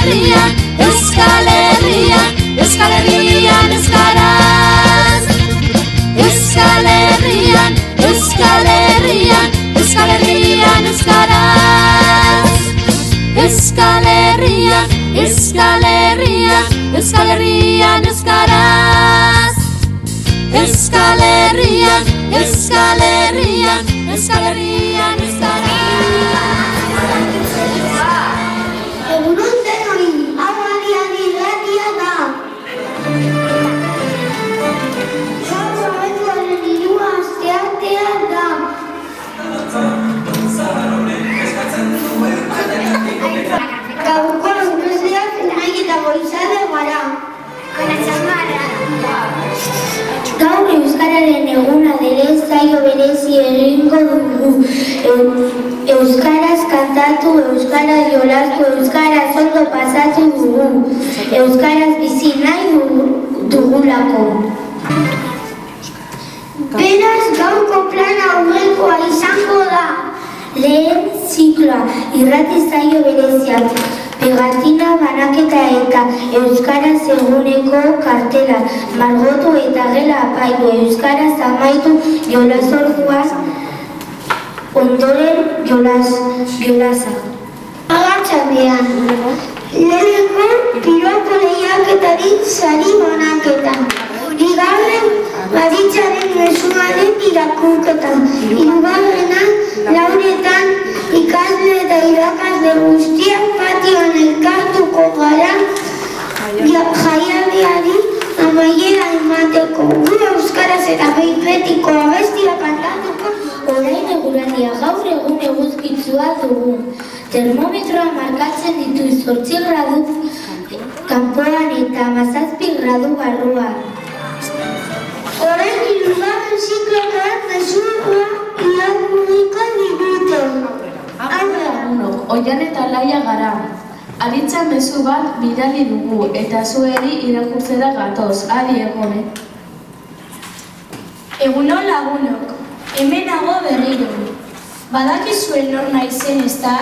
Herrian, Euskal Herrian, Euskal Herrian euskaraz. Euskal Herrian, Euskal Herrian, Euskal Herrian euskaraz. Euskal Herrian, Euskal Herrian, Euskal Herrian euskaraz. Euskal Herrian, Euskal Herrian, Euskal Herrian euskaraz. Egunon denoi, hau Adi irratia da. Gaur abenduaren 3 asteartea da. Gaurko ikusleak nahi eta goizale gara. Gaur Euskararen eguna dela saio berezi egingo dugu. Euskaraz kantatu, euskaraz jolastu, euskaraz ondo pasatu dugu. Euskaraz bizi nahi dugulako. Beraz, gaurko plana aurrekoa izango da. Lehen zikloa, irrati saio bereziak, pegatina banaketa eta euskaraz eguneko kartela, margotu eta gela apaitu, euskaraz amaitu jolasordua, ondoren jolasa. Agatxaldean, lehenengo piropo lehiaketari sari banaketa. Bigarren baditzaren mezuaren irakurketa. Hirugarrena lauretan ikasle eta irakasle guztiak patioan elkartuko gara jaialdiari amaiera emateko. Gure euskaraz eta behin-betiko abestia kantatuko. Orain eguraldia gaur egun eguzkitsua dugu. Termometroa markatzen ditu 8 gradu kanpoan eta 17 gradu barruan. Orain hirugarren zikloan mezurra irakurriko digute. Lagunok, oian eta laia gara. Aritza mezu bat bidali dugu eta zueri irakurtzera gatoz. Adi egone. Egunon lagunok, hemen nago berriro. Badakizuen nor naizen ezta?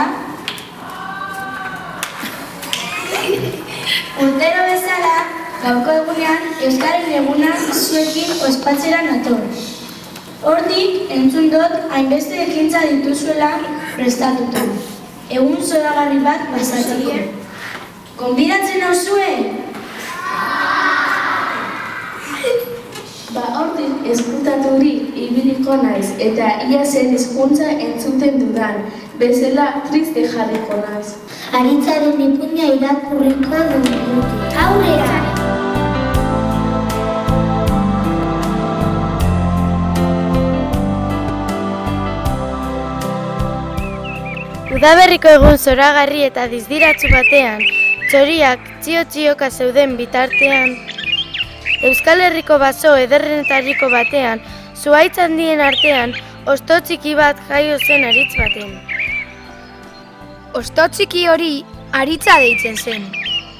Urtero bezala, gaurko egunean Euskaren eguna zuekin ospatzera nator. Hortik, entzun dut hainbeste ekintza dituzuela prestatuta. Egun zoragarri bat pasatzeko. Gonbidatzen nauzue? Hortik ezkutaturik ibiliko naiz eta ia zen hizkuntza entzuten dudan, bezala triste jarriko naiz. Aritzaren ipuina irakurriko dugu. Aurrera! Udaberriko egun zoragarri eta dizdiratsu batean, txoriak txio-txioka zeuden bitartean, Euskal Herriko baso ederrenetariko batean, zuhaitz handien artean, hosto txiki bat jaio zen aritz baten. Hosto txiki hori aritza deitzen zen.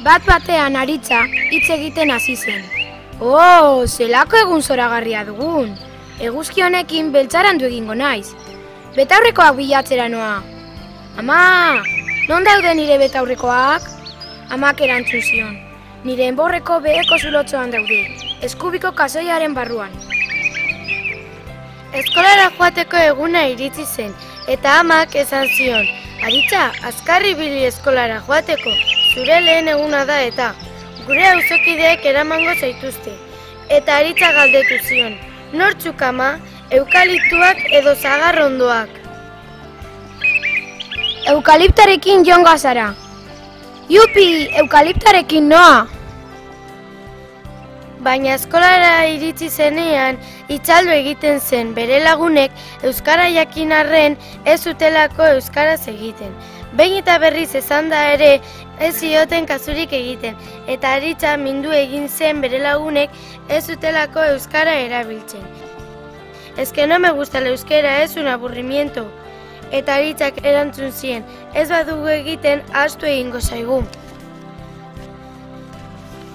Bat-batean aritza hitz egiten hasi zen. Oh, zelako egun zoragarria dugun. Eguzki honekin beltzarandu egingo naiz. Betaurrekoak bilatzera noa. Ama, non daude nire betaurrekoak? Amak erantzun zion. Nire enborreko beheko zulotzoan daude, eskubiko kasoiaren barruan. Eskolara joateko eguna iritsi zen, eta amak esan zion, Aritza, azkarri bili eskolara joateko, zure lehen eguna da eta gure auzokideek eramango zaituzte. Eta Aritza galdetu zion, nortzuk ama, eukaliptuak edo zagarrondoak? Eukaliptarekin joango zara. Jupi, eukaliptarekin noa! Baina eskolara iritsi zenean, itzaldu egiten zen, bere lagunek euskara jakin arren ez zutelako euskaraz egiten. Behin eta berriz esan da ere, ez zioten kasurik egiten, eta Aritza mindu egin zen bere lagunek ez zutelako euskara erabiltzen. Es que no me gusta el euskera, es un aburrimiento. Eta Aritzak erantzun zien, ez badugu egiten ahaztu egingo zaigu.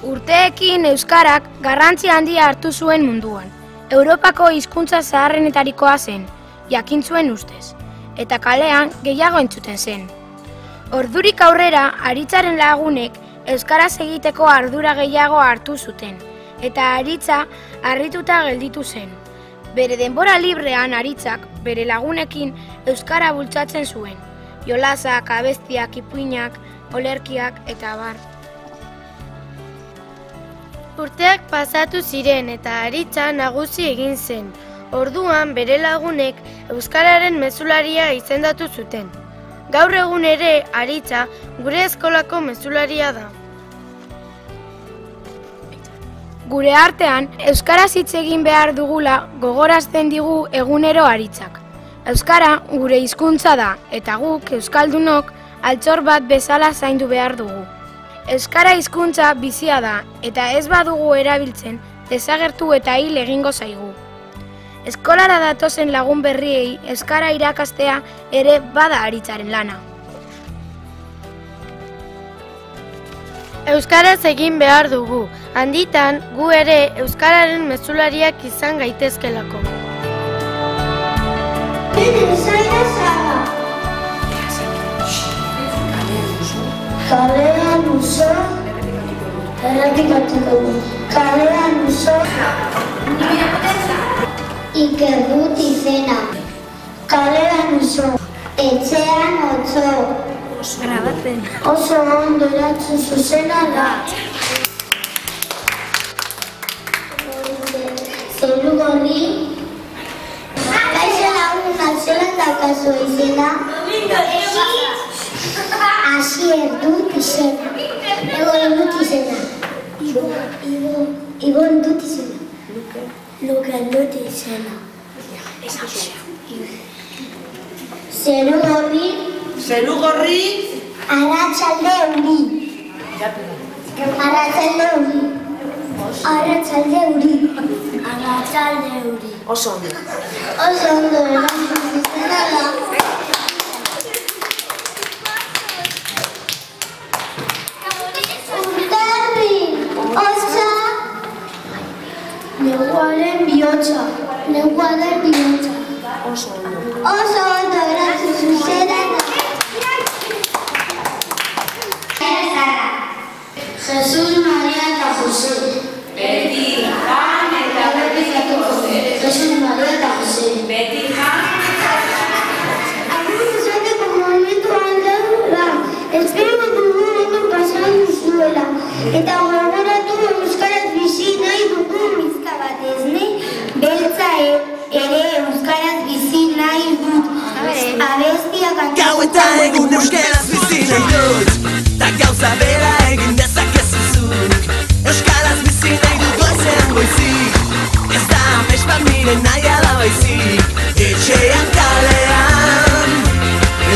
Urteekin euskarak garrantzi handia hartu zuen munduan. Europako hizkuntza zaharrenetarikoa zen, jakin zuen ustez, eta kalean gehiago entzuten zen. Ordurik aurrera, Aritzaren lagunek euskaraz egiteko ardura gehiago hartu zuten, eta Aritza harrituta gelditu zen. Bere denbora librean Aritzak bere lagunekin euskara bultzatzen zuen, jolasak, abestiak, ipuinak, olerkiak eta abar. Urteak pasatu ziren eta Aritza nagusi egin zen. Orduan bere lagunek euskararen mezularia izendatu zuten. Gaur egun ere Aritza gure eskolako mezularia da. Gure artean, euskaraz hitz egin behar dugula gogorazten digu egunero Aritzak. Euskara gure hizkuntza da eta guk euskaldunok altxor bat bezala zaindu behar dugu. Euskara hizkuntza bizia da eta ez badugu erabiltzen desagertu eta hil egingo zaigu. Eskolara datozen lagun berriei euskara irakastea ere bada Aritzaren lana. Euskaraz egin behar dugu, handitan gu ere euskararen mezulariak izan gaitezkelako. Kalean uso, errepikatuko du. Kalean uso, Iker dut izena. Kalean uso, etxean otso. Oso ondo erantzun zuzena da. Zeru gorri, kaixo lagun zelan daukazu izena. Asier dut izena. Egon dut izena. Ibon dut izena. Luken dut izena. Zeru gorri. Zeru gorri. Arratsalde euri. Arratsalde euri. Arratsalde euri. Arratsalde euri. Oso ondo. Oso ondo erantzun izena da. Neguaren bihotza. Neguaren bihotza. Oso ondo. Oso ondo erantzun zuzena da. Jesus, Maria eta Jose. Beti jan eta beti Jose. Jesus, Maria eta Jose. Beti jan eta Algunos izateko momentu aldatu da. Espero dugu ondo pasan duzuela. Eta gogoratu euskaraz bizi nahi dugu mizka bat ez ne? Beltza ere euskaraz bizi nahi dut. Abestia kantatu. Gau eta egun euskaraz bizi nahi dut. Ta gauza bera egin dezakezu zuk. Euskaraz bizi nahi dut goizean goizik. Ez da amets bat nire nahia da baizik. Etxean kalean,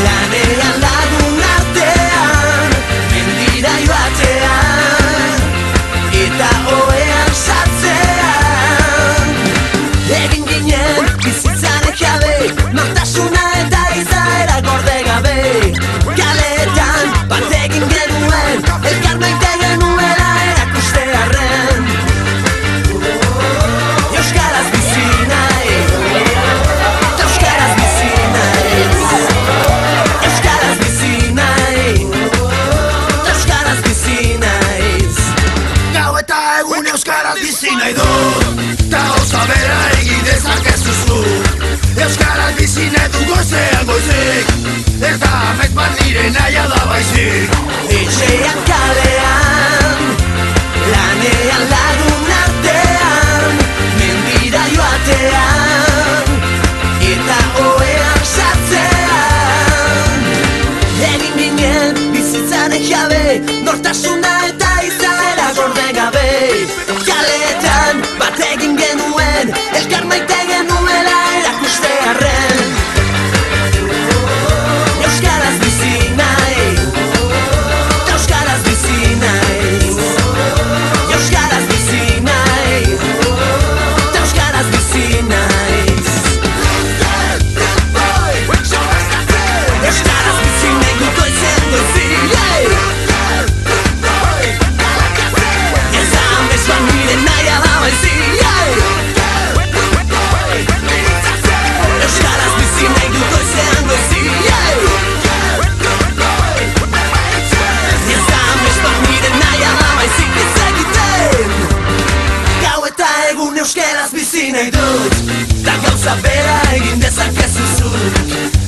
lanean lagun artean, mendira joatean, eta oean sartzean. Egin ginen bizitzaren jabe, nortasuna eta izaera gorde gabe. Kaleetan bat egin genuen, elkar maite genuela erakustearren. Euskaraz bizi nahi, euskaraz bizi nahi, euskaraz bizi nahi, euskaraz bizi naiz. Gau eta egun euskaraz bizi nahi dut, ta gauza bera egin dezakezu zuk. Euskaraz bizi nahi du goizean goizik, ez da amets bat nire nahia da baizik. Etxean kalean, lanean lagun artean, mendira joatean, eta oean sartzean. Egin ginen bizitzaren jabe, nortasuna eta izaera gorde gabe. Kaleetan bat egin genuen, elkar maite genuela erakustearren. Euskaraz bizi nahi, euskaraz bizi nahi, euskaraz bizi nahi, euskaraz bizi nahi. Euskaraz bizi nahi dut goizean goizik. gauza bera egin dezakezu zu.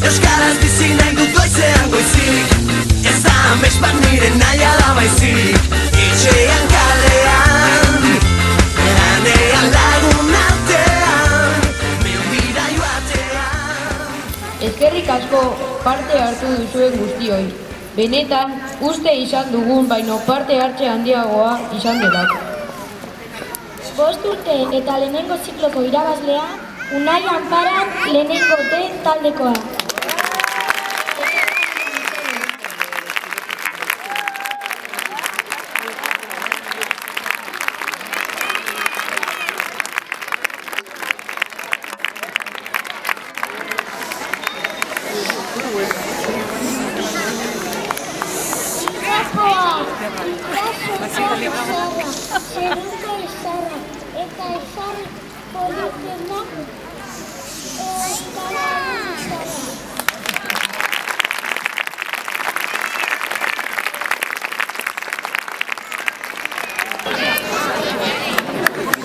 Euskaraz bizi nahi dut goizean goizik, ez da amets bat nire naia da baizik. Etxean kalean, eranean lagun artean, meundira joatean. Eskerrik asko parte hartu duzuen guztioi. Benetan, uste izan dugun baino parte hartze handiagoa izan delako. 5 urte eta lehenengo zikloko irabazlea, Unai Anparan lehenengo D taldekoa.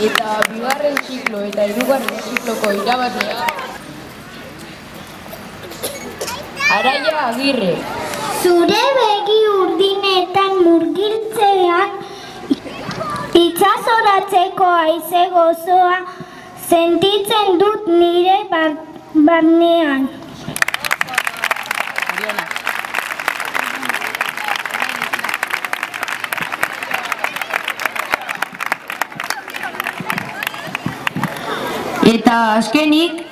Eta bigarren ziklo eta hirugarren zikloko irabazlea Araia Agirre. Zure begi urdinetan murgiltzean itsasoratzeko haize gozoa sentitzen dut nire barnean. Eta azkenik,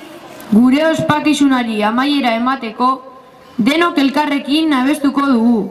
gure ospakizunari amaiera emateko, denok elkarrekin abestuko dugu.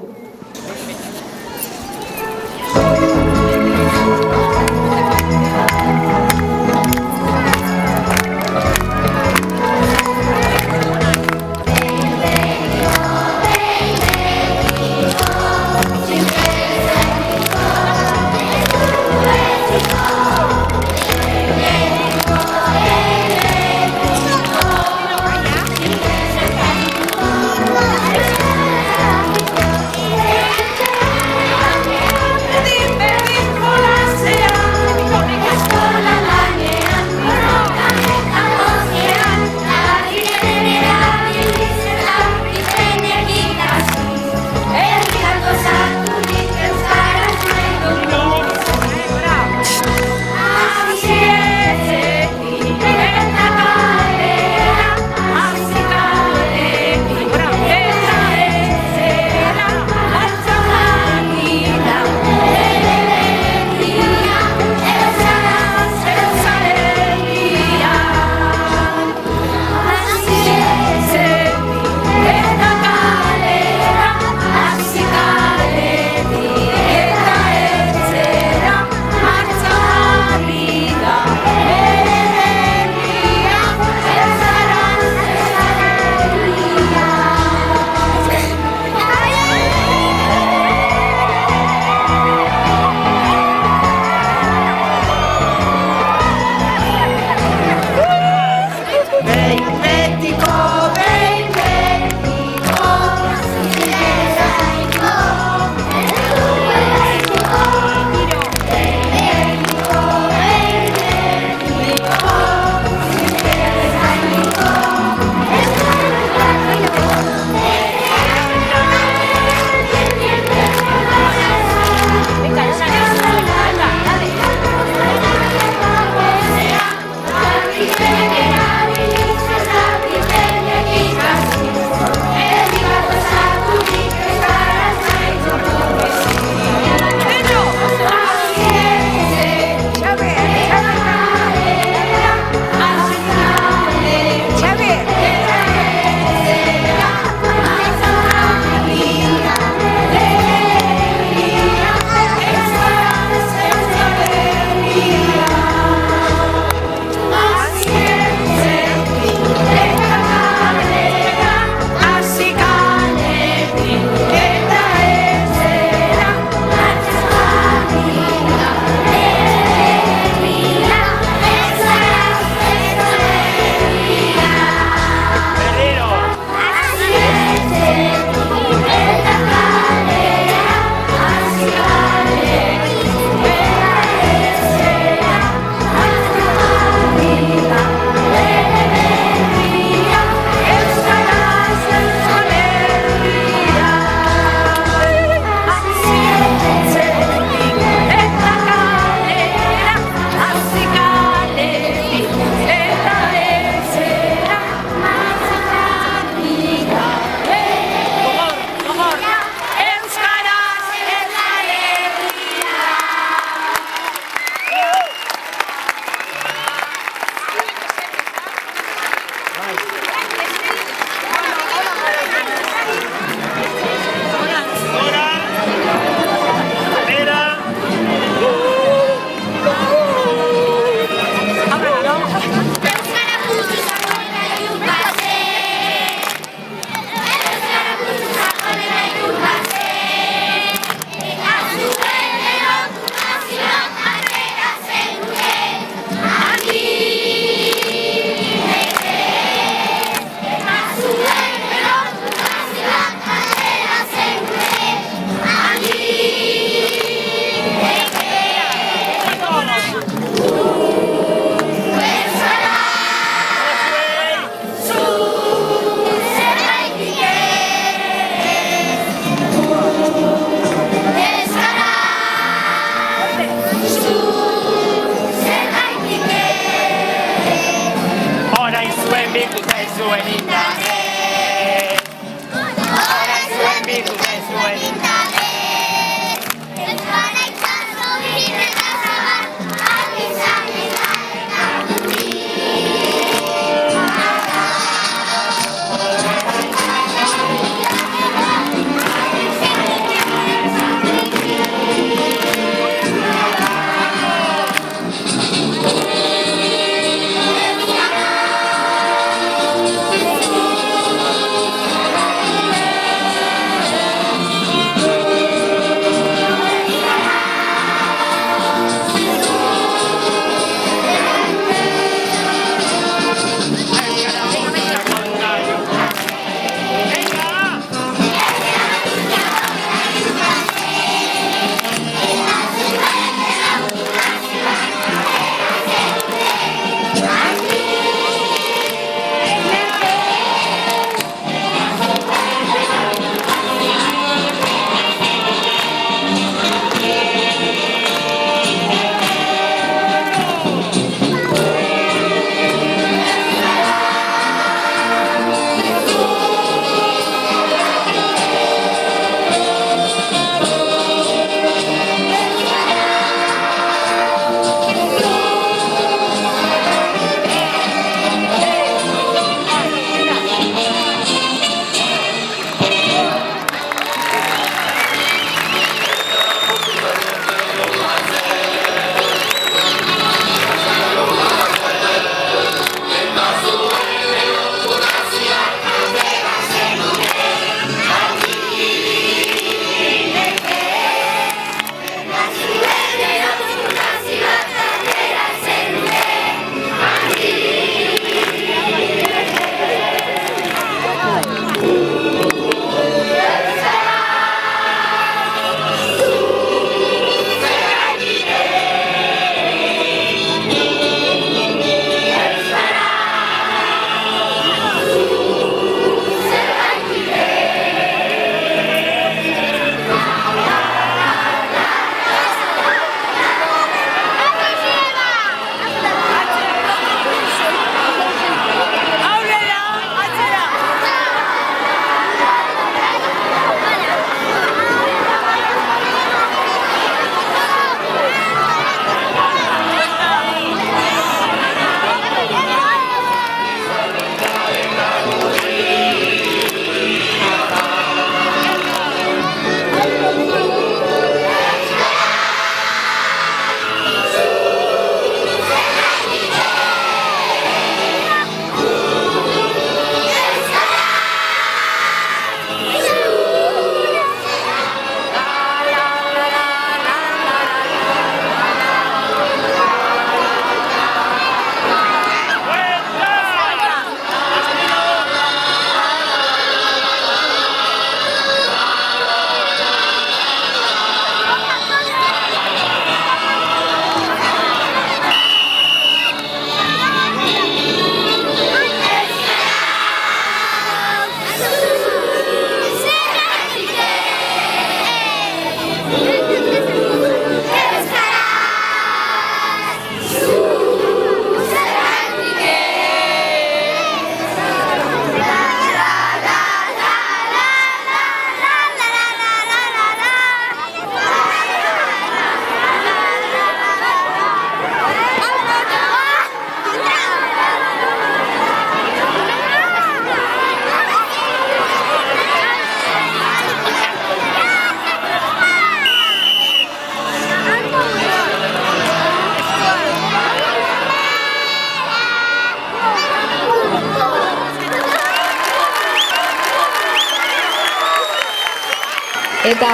Eta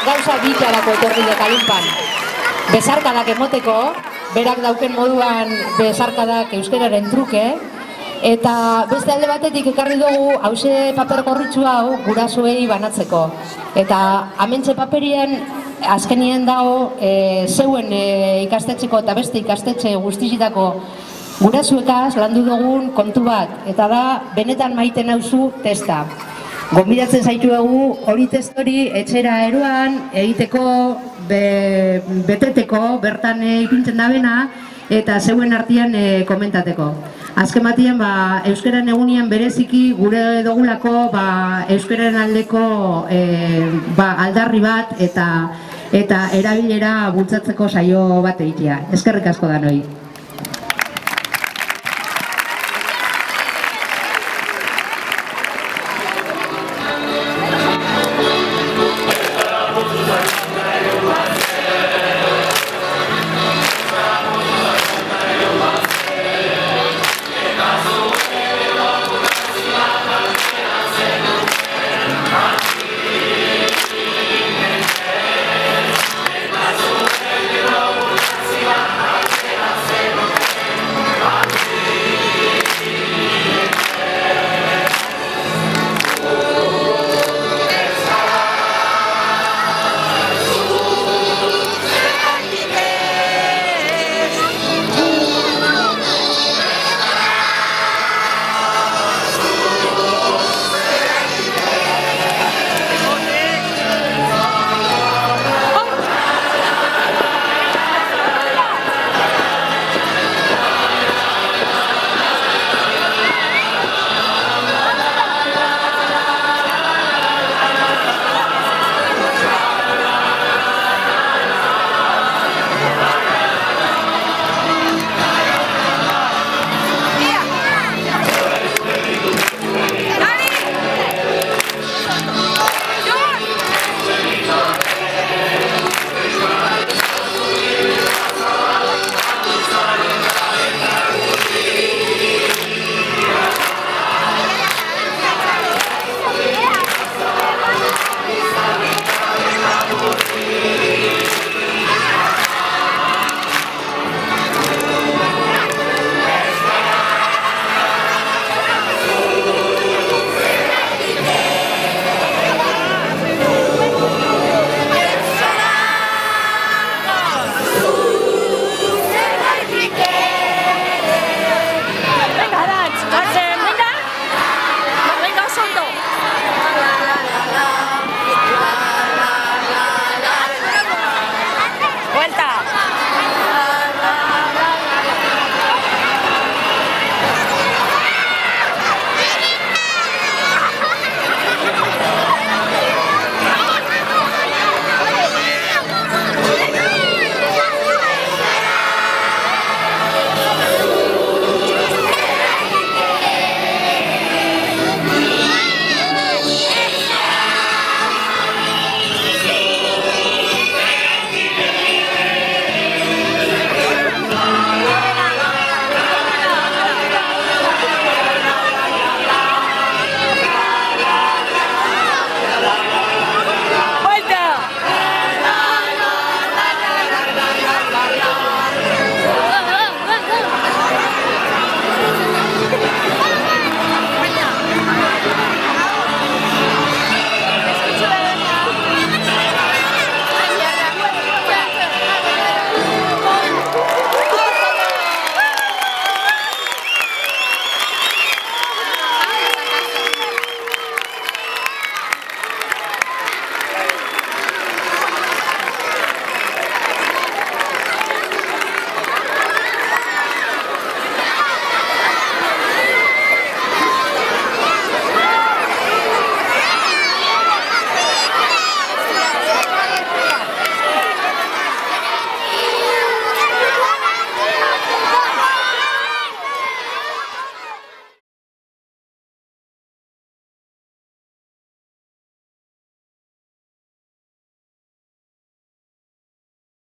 gauza bitarako etorri dut Alinpan. Besarkadak emoteko, berak dauken moduan besarkadak euskararen truke, eta beste alde batetik ekarri dugu hause paper gorritxu hau gurasoei banatzeko. Eta amentxe paperien azkenien dago zeuen ikastetxeko eta beste ikastetxe guztizitako gurasoekaz landu dugun kontu bat, eta da benetan maite nauzu testa. Gonbidatzen zaituegu hori testori etxera eroan egiteko, beteteko, bertan ipintzen da bena, eta zeuen artean komentateko. Azken batean, euskaren egunean bereziki gure dugulako euskararen aldeko aldarri bat eta erabilera bultzatzeko saio bat egitea. Eskerrik asko danoi.